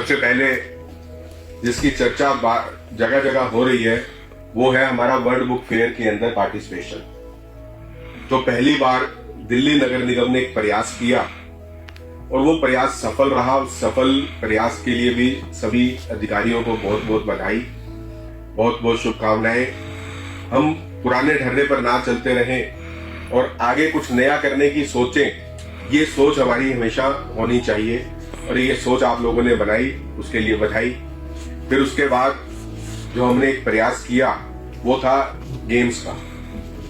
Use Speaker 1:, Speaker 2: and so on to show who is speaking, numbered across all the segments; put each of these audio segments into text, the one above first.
Speaker 1: सबसे पहले जिसकी चर्चा जगह जगह हो रही है वो है हमारा वर्ल्ड बुक फेयर के अंदर पार्टिसिपेशन। तो पहली बार दिल्ली नगर निगम ने एक प्रयास किया और वो प्रयास सफल रहा। उस सफल प्रयास के लिए भी सभी अधिकारियों को बहुत बहुत बधाई, बहुत बहुत शुभकामनाएं। हम पुराने ढर्रे पर ना चलते रहें और आगे कुछ नया करने की सोचें, ये सोच हमारी हमेशा होनी चाहिए और ये सोच आप लोगों ने बनाई, उसके लिए बधाई। फिर उसके बाद जो हमने एक प्रयास किया वो था गेम्स का।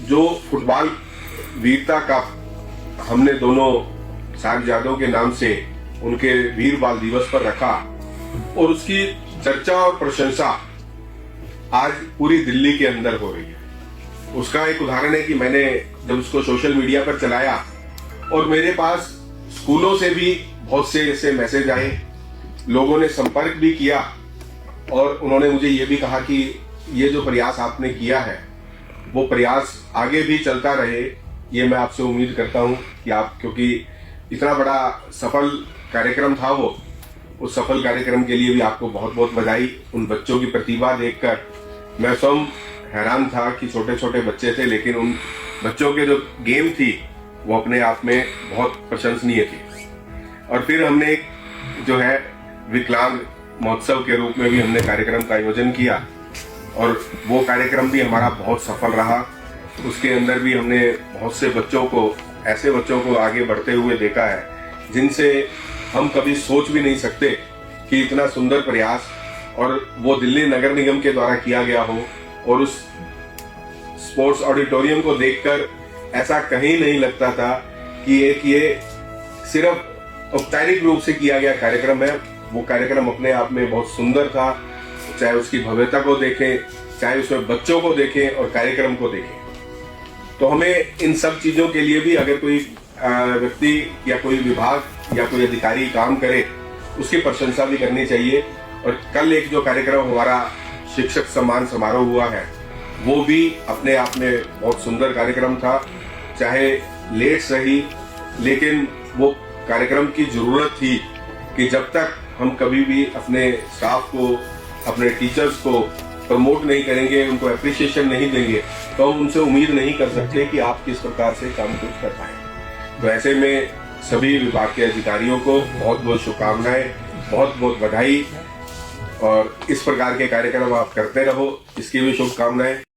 Speaker 1: जो फुटबॉल वीरता कप हमने दोनों साहिबजादों के नाम से उनके वीर बाल दिवस पर रखा और उसकी चर्चा और प्रशंसा आज पूरी दिल्ली के अंदर हो रही है। उसका एक उदाहरण है कि मैंने जब उसको सोशल मीडिया पर चलाया और मेरे पास स्कूलों से भी बहुत से ऐसे मैसेज आए, लोगों ने संपर्क भी किया और उन्होंने मुझे ये भी कहा कि ये जो प्रयास आपने किया है वो प्रयास आगे भी चलता रहे। ये मैं आपसे उम्मीद करता हूँ कि आप, क्योंकि इतना बड़ा सफल कार्यक्रम था वो, उस सफल कार्यक्रम के लिए भी आपको बहुत बहुत बधाई। उन बच्चों की प्रतिभा देखकर मैं स्वयं हैरान था कि छोटे छोटे बच्चे थे, लेकिन उन बच्चों के जो गेम थी वो अपने आप में बहुत प्रशंसनीय थी। और फिर हमने एक जो है विकलांग महोत्सव के रूप में भी हमने कार्यक्रम का आयोजन किया और वो कार्यक्रम भी हमारा बहुत सफल रहा। उसके अंदर भी हमने बहुत से बच्चों को, ऐसे बच्चों को आगे बढ़ते हुए देखा है जिनसे हम कभी सोच भी नहीं सकते कि इतना सुंदर प्रयास और वो दिल्ली नगर निगम के द्वारा किया गया हो। और उस स्पोर्ट्स ऑडिटोरियम को देखकर ऐसा कहीं नहीं लगता था कि ये सिर्फ औपचारिक रूप से किया गया कार्यक्रम है। वो कार्यक्रम अपने आप में बहुत सुंदर था, चाहे उसकी भव्यता को देखें, चाहे उसमें बच्चों को देखें और कार्यक्रम को देखें। तो हमें इन सब चीजों के लिए भी अगर कोई व्यक्ति या कोई विभाग या कोई अधिकारी काम करे उसकी प्रशंसा भी करनी चाहिए। और कल एक जो कार्यक्रम हमारा शिक्षक सम्मान समारोह हुआ है वो भी अपने आप में बहुत सुंदर कार्यक्रम था। चाहे लेट सही, लेकिन वो कार्यक्रम की जरूरत थी कि जब तक हम कभी भी अपने स्टाफ को, अपने टीचर्स को प्रमोट नहीं करेंगे, उनको अप्रिसिएशन नहीं देंगे, तो हम उनसे उम्मीद नहीं कर सकते कि आप किस प्रकार से काम कुछ कर पाए। तो ऐसे में सभी विभाग के अधिकारियों को बहुत बहुत शुभकामनाएं, बहुत बहुत बधाई और इस प्रकार के कार्यक्रम आप करते रहो, इसकी भी शुभकामनाएं।